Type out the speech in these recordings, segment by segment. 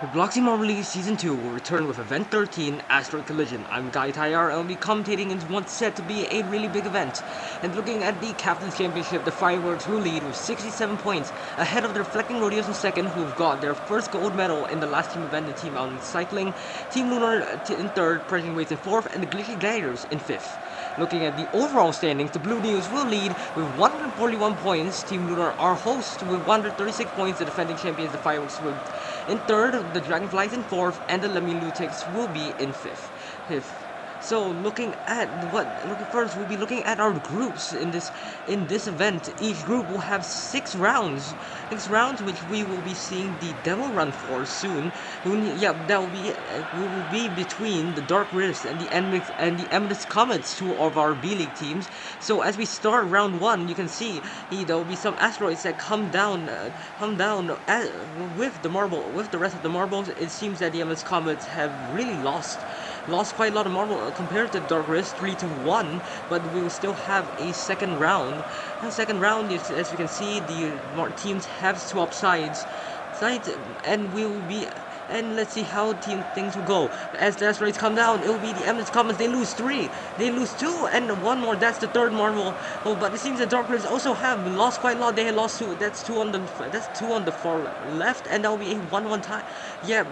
The Bloxy Marble League Season 2 will return with Event 13, Asteroid Collision. I'm Guy Tyar and I'll be commentating in what's set to be a really big event. And looking at the Captain's Championship, the Fireworks will lead with 67 points, ahead of the Reflecting Rodeos in second, who've got their first gold medal in the last team event in Team Mountain Cycling, Team Lunar in third, Pressing Waves in fourth, and the Glitchy Gliders in fifth. Looking at the overall standings, the Blue News will lead with 141 points. Team Lunar are host with 136 points. The defending champions, the Fireworks, will in third, the Dragonflies in fourth, and the Lemilutics will be in fifth. So looking first, we'll be looking at our groups in this event. Each group will have six rounds, which we will be seeing the demo run for soon. That will be between the Dark Rifts and the Eminence Comets, two of our B League teams. So as we start round one, you can see there will be some asteroids that come down with the rest of the marbles. It seems that the Eminence Comets have really lost quite a lot of marble compared to Dark Rift 3-1, but we will still have a second round. The second round is, as you can see, the teams have swapped sides, and we will be. And let's see how things will go. As the asteroids come down, it will be the Eminence Comets. They lose 3. They lose 2, and one more. That's the third marble. Oh, but it seems that Dark Rifts also have lost quite a lot. They had lost 2. That's two on the far left, and that will be a 1-1 tie. Yeah,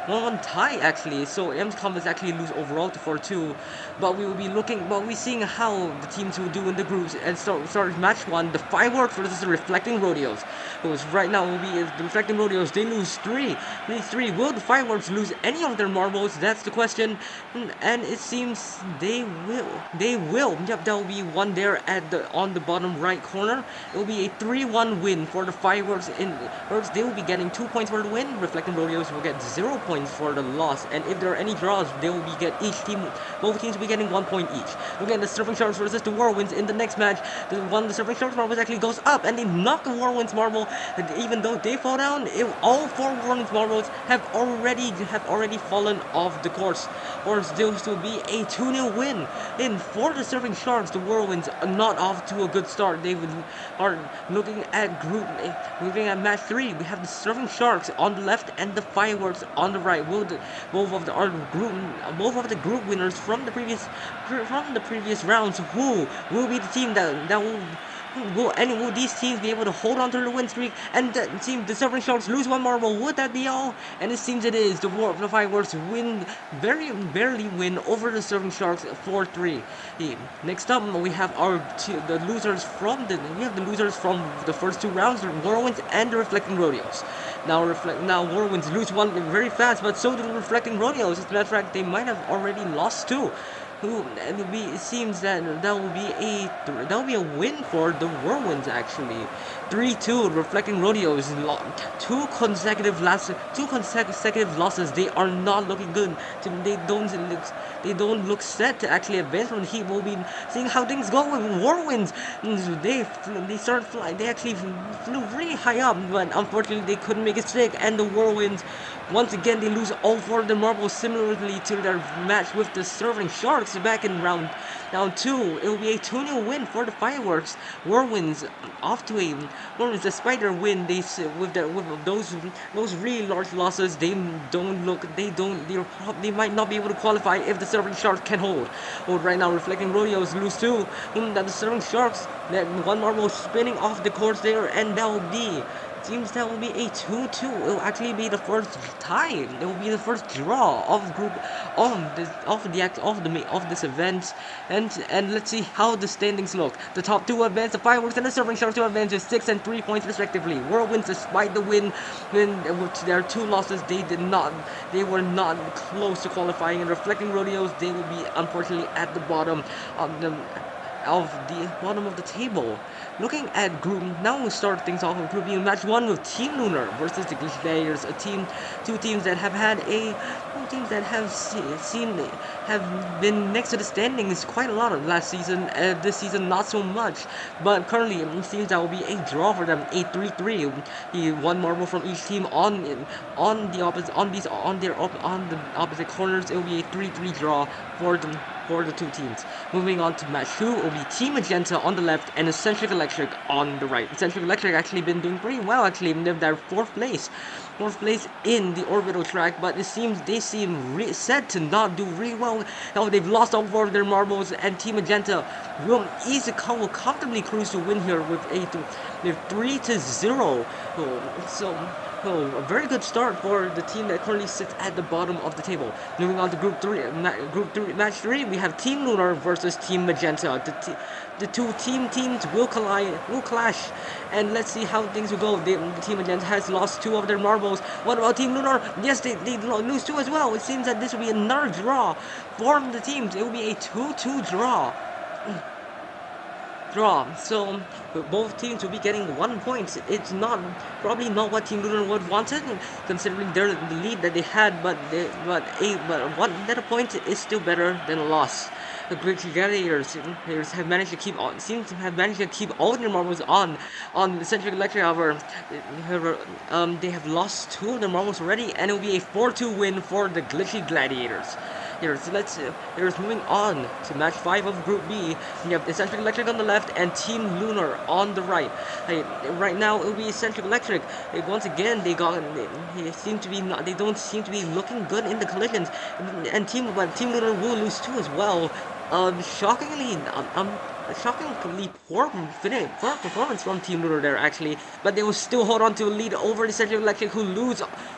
1-1 tie actually. So Eminence Comets actually lose overall to 4-2. But we will be seeing how the teams will do in the groups. And start match 1. The Fireworks versus the Reflecting Rodeos. Because right now will be the Reflecting Rodeos. They lose 3. Will the Fireworks lose any of their marbles? That's the question, and it seems they will. Yep, there will be one there on the bottom right corner. It will be a 3-1 win for the Fireworks. They will be getting 2 points for the win. Reflecting Rodeos will get 0 points for the loss, and if there are any draws, both teams will be getting 1 point each. Look at the Surfing Sharks versus the Whirlwinds in the next match. The Surfing Sharks marble actually goes up, and they knock the Whirlwinds marble. And even though they fall down, all 4 Whirlwinds marbles have already fallen off the course, or still be a 2-0 win. And for the Surfing Sharks, the Whirlwinds are not off to a good start. They are looking at match 3. We have the Surfing Sharks on the left and the Fireworks on the right. Both of the group winners from the previous rounds, who will be the team that will these teams be able to hold on to the win streak? And the Surfing Sharks lose 1 marble. Would that be all? And it seems it is. The Fireworks barely win over the Surfing Sharks 4-3. Next up, we have the losers from the first 2 rounds, the Whirlwinds and the Reflecting Rodeos. Now Whirlwinds lose 1 very fast, but so do the Reflecting Rodeos. As a matter of fact, they might have already lost 2. It seems that will be a win for the Whirlwinds actually. 3-2. Reflecting Rodeos, 2 consecutive losses. They are not looking good. They don't look set to actually advance from the heat. We'll be seeing how things go with Whirlwinds. They actually flew really high up, but unfortunately they couldn't make it stick. And the Whirlwinds, once again, they lose all 4 of their marbles, similarly to their match with the Surfing Sharks back in round 2. It will be a 2-0 win for the Fireworks. Whirlwinds despite their win, with those really large losses, they might not be able to qualify if the Surfing Sharks can hold. Right now, Reflecting Rodeos lose 2. That the Surfing Sharks, that 1 marble spinning off the course there, and that will be. Seems that will be a 2-2. It will actually be the first tie. It will be the first draw of this event. And let's see how the standings look. The top 2 advance, the Fireworks and the Surfing Sharks, 2 advance with 6 and 3 points respectively. Whirlwinds, despite the win, with their 2 losses, they were not close to qualifying. And Reflecting Rodeos, they will be unfortunately at the bottom of the table. Looking at group, now we'll start things off with Group B. Match 1 with Team Lunar versus the Glitchy Gliders, two teams that have been next to the standings quite a lot of last season. This season not so much, but currently it seems that will be a draw for them, a 3-3. 1 marble from each team on the opposite corners. It will be a 3-3 draw for the 2 teams. Moving on to match 2, it will be Team Magenta on the left and Eccentric Electric on the right. Eccentric Electric actually been doing pretty well, actually. They're 4th place. 4th place in the orbital track, but it seems they seem set to not do really well. Now they've lost all 4 of their marbles, and Team Magenta will comfortably cruise to win here with a 3-0. A very good start for the team that currently sits at the bottom of the table. Moving on to Group 3, Match 3, we have Team Lunar versus Team Magenta. The two teams will clash, and let's see how things will go. The Team Magenta has lost 2 of their marbles. What about Team Lunar? Yes, they lose 2 as well. It seems that this will be another draw for the teams. It will be a 2-2 draw. So both teams will be getting 1 point. It's probably not what Team Lunar would wanted, considering the lead that they had, but 1 better point is still better than a loss. The Gladiators have managed to keep all their marbles on the Eccentric Electric. However, they have lost 2 of their marbles already, and it will be a 4-2 win for the Glitchy Gladiators. Here's moving on to match 5 of Group B. We have Eccentric Electric on the left and Team Lunar on the right. Right now it will be Eccentric Electric. Once again, they don't seem to be looking good in the collisions, and Team Lunar will lose 2 as well. Shockingly poor performance from Team Lunar there, actually, but they will still hold on to a lead over the Eccentric Electric, who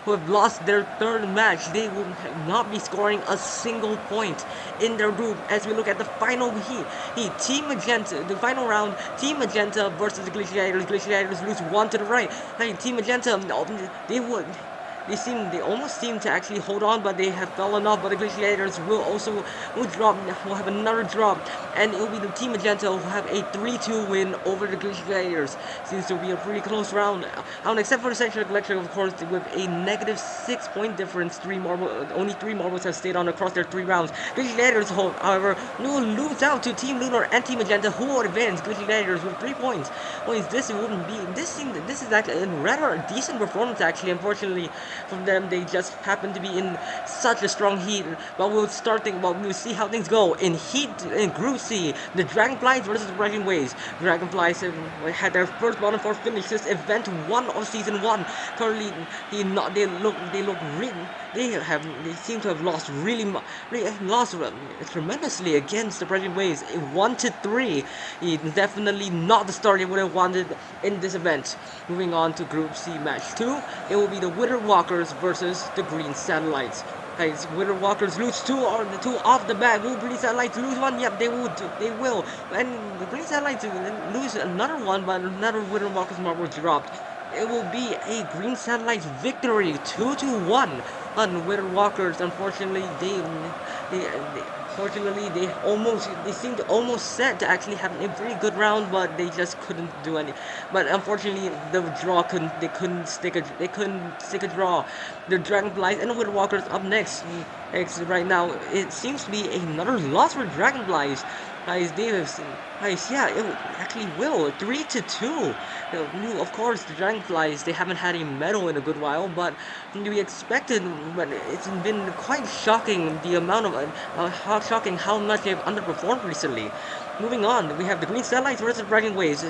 have lost their 3rd match. They will not be scoring a single point in their group. As we look at the final heat, Team Magenta, the final round, Team Magenta versus the Gladiators. Gladiators lose 1 to the right. Team Magenta, they almost seem to actually hold on, but they have fallen off. But the Gladiators will have another drop, and it will be the Team Magenta who have a 3-2 win over the Gladiators. Seems to be a pretty close round, except for the Eccentric Electric, of course, with a negative 6 point difference. Only 3 marbles have stayed on across their 3 rounds. Gladiators, however, will lose out to Team Lunar and Team Magenta, who will advance. Gladiators with 3 points. This is actually a rather decent performance, actually. Unfortunately, from them, they just happen to be in such a strong heat. But we'll see how things go in Group C. The Dragonflies versus the Rising Waves. Dragonflies had their first bottom 4 finish this event 1 of season 1. Currently, they seem to have lost tremendously against the Rising Waves. 1-3. Definitely not the start they would have wanted in this event. Moving on to Group C match 2, it will be the Wither Walkers versus the Green Satellites. Wither Walkers lose 2 off the bat. Will Green Satellites lose 1? Yep, they will. And the Green Satellites lose another 1, but another Wither Walkers marble dropped. It will be a Green Satellites victory, 2-1 on Wither Walkers. Unfortunately, they seemed almost set to actually have a very good round, but they just couldn't do any. But unfortunately, the draw couldn't stick a draw. The Dragonflies and the Wither Walkers up next. Right now, it seems to be another loss for Dragonflies. It actually will. 3-2. Of course, the Dragonflies, they haven't had a medal in a good while, but we expected. But it's been quite shocking shocking how much they've underperformed recently. Moving on, we have the Green Satellites versus Rising Waves.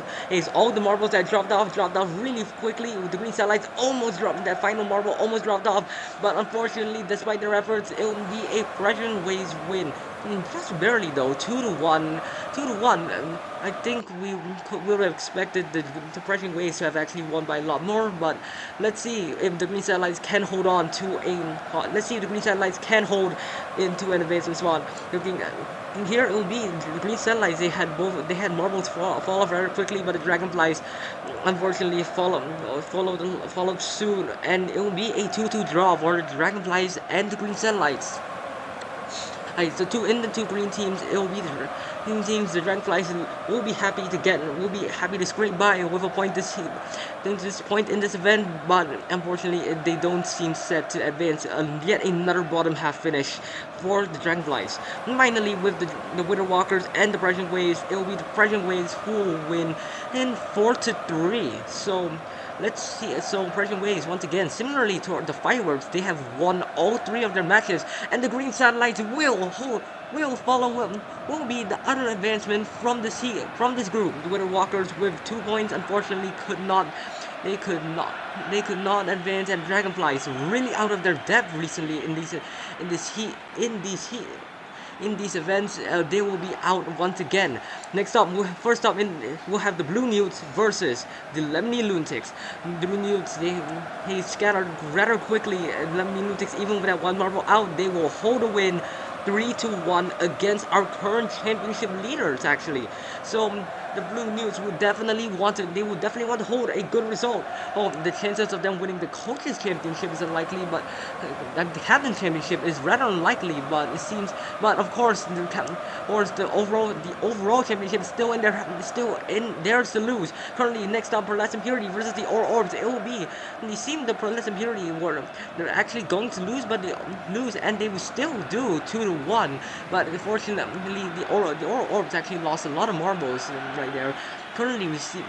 All the marbles that dropped off really quickly. The Green Satellites that final marble almost dropped off, but unfortunately, despite their efforts, it will be a Rising Waves win. Just barely though, 2-1. I think we would have expected the Rising Waves to have actually won by a lot more, but let's see if the Green Satellites can hold on to into an advancement spot. Looking here, it will be the Green Satellites. They had marbles fall off very quickly, but the Dragonflies unfortunately followed soon, and it will be a 2-2 draw for the Dragonflies and the Green Satellites. In the 2 green teams, it will be the green teams. The Dragonflies will be happy to scrape by with a point this point in this event, but unfortunately they don't seem set to advance. Yet another bottom half finish for the Dragonflies. Finally, with the Wither Walkers and the Rising Waves, it will be the Rising Waves who will win in 4-3. So let's see. So Rising Waves, once again, similarly to the Fireworks, they have won all 3 of their matches, and the Green Satellites will will follow will be the other advancement from this group. The Winter Walkers with 2 points unfortunately could not they could not they could not advance, and Dragonflies really out of their depth recently in this heat in these heat in these events. They will be out once again. Next up, first up, we'll have the Blue Newts versus the Lemony Lunatics. The Blue Newts, they scattered rather quickly. Lemony Lunatics, even with that one marble out, they will hold a win 3-1 against our current championship leaders, actually. So the Blue Newts would definitely want to hold a good result. Oh, the chances of them winning the coaches championship is unlikely, but the captain championship is rather unlikely. But it seems, but of course, the overall championship is still in theirs to lose. Currently, next up, Pearlescent Impurity versus the Aura Orbs. It will be. It seems the Pearlescent Impurity they're actually going to lose, but they lose, and they will still do 2-1. But unfortunately, the Aura Orbs actually lost a lot of marbles right there. Currently receiving.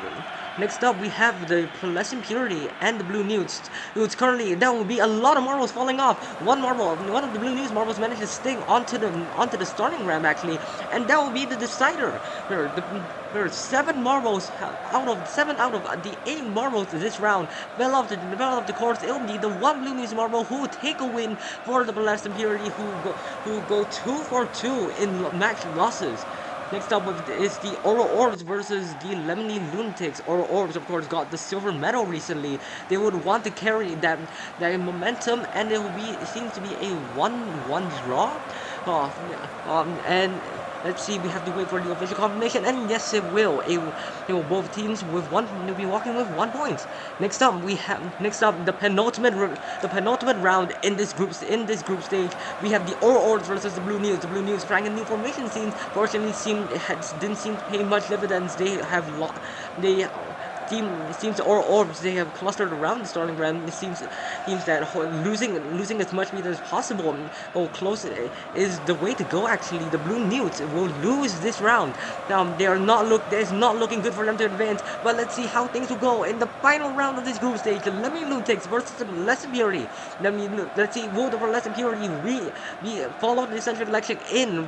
Next up, we have the Pearlescent Purity and the Blue Newts. Currently, there will be a lot of marbles falling off. One of the Blue Newts marbles managed to sting onto the starting ramp, actually, and that will be the decider. There are 7 marbles out of the 8 marbles this round fell off the course. It will be the one Blue Newts marble who will take a win for the Pearlescent Purity, who go 2 for 2 in match losses. Next up is the Aura Orbs versus the Lemony Lunatics. Aura Orbs, of course, got the silver medal recently. They would want to carry that momentum, and it seems to be a 1-1 draw. And let's see, we have to wait for the official confirmation, and yes, it will. Both teams will be walking with 1 point. Next up, the penultimate round in this group stage. We have the Aura Orbs versus the Blue Newts. The Blue Newts trying a new formation scheme. Fortunately, didn't seem to pay much dividends. Seems the Aura Orbs, they have clustered around the starting ramp. It seems that losing as much speed as possible close is the way to go, actually. The Blue Newts will lose this round. It's not looking good for them to advance, but let's see how things will go in the final round of this group stage. The Lemony Lunatics versus the Pearlescent Purity. Let's see, will the Pearlescent Purity follow the Central Electric in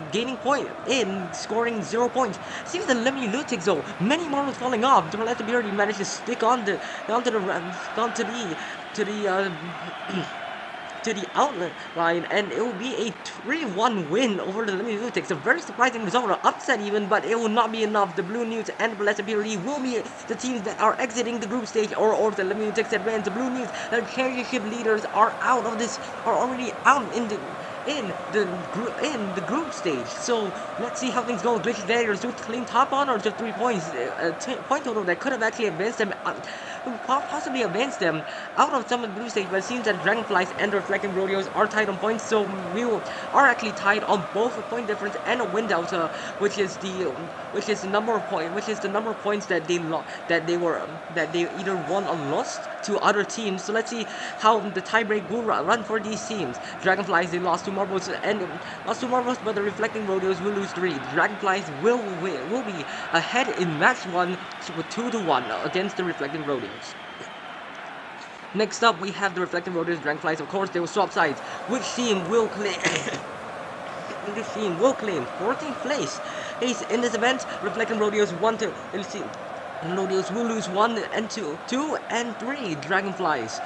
scoring 0 points? Seems the Lemony Lunatics, though, many marbles falling off. The Pearlescent Purity managed to stick onto the outlet line, and it will be a 3-1 win over the Lemony Lunatics. A very surprising result, an upset even, but it will not be enough. The Blue Newts and Pearlescent Purity will be the teams that are exiting the group stage, or the Lemony Lunatics advance. The Blue Newts, the championship leaders, are already out in the group stage. So let's see how things go. Glitchy Daggers to clean top honor to 3 points. Point total that could have actually advanced them, possibly advanced them out of some of the group stage. But it seems that Dragonflies and the Reflecting Rodeos are tied on points. So we are actually tied on both a point difference and a win delta, which is the number of points that they either won or lost to other teams. So let's see how the tiebreak will run for these teams. Dragonflies, they lost 2 marbles, but the Reflecting Rodeos will lose 3. Dragonflies will be ahead in match 1 with 2-1 against the Reflecting Rodeos. Next up, we have the Reflecting Rodeos. Dragonflies, of course, they will swap sides. Which team will claim 14th place in this event? Reflecting Rodeos Rodeos will lose 1 and 2 and 3. Dragonflies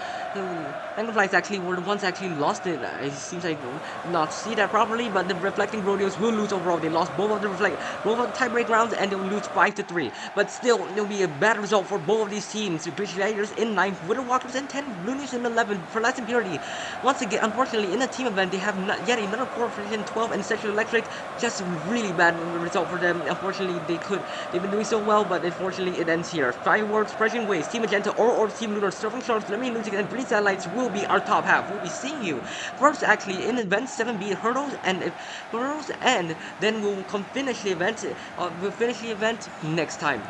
actually were the ones actually lost it. It seems like I did not see that properly, but the Reflecting Rodeos will lose overall. They lost both of the tiebreak rounds, and they will lose 5-3. But still, it will be a bad result for both of these teams. Glitchy Daggers in 9th, Winter Walkers in 10th, Blue Newts in 11th, Pearlescent Purity. Once again, unfortunately, in a team event, they have yet another coefficient 12 and Central Electric. Just really bad result for them. Unfortunately, they've been doing so well, but unfortunately, it ends here. Fireworks, Pressing Waves, Team Magenta, or Team Lunar, Surfing Sharks, Lemony Lunatics, and Green Satellites will be our top half. We'll be seeing you first, actually, in event 7B hurdles, and then we'll finish the event next time.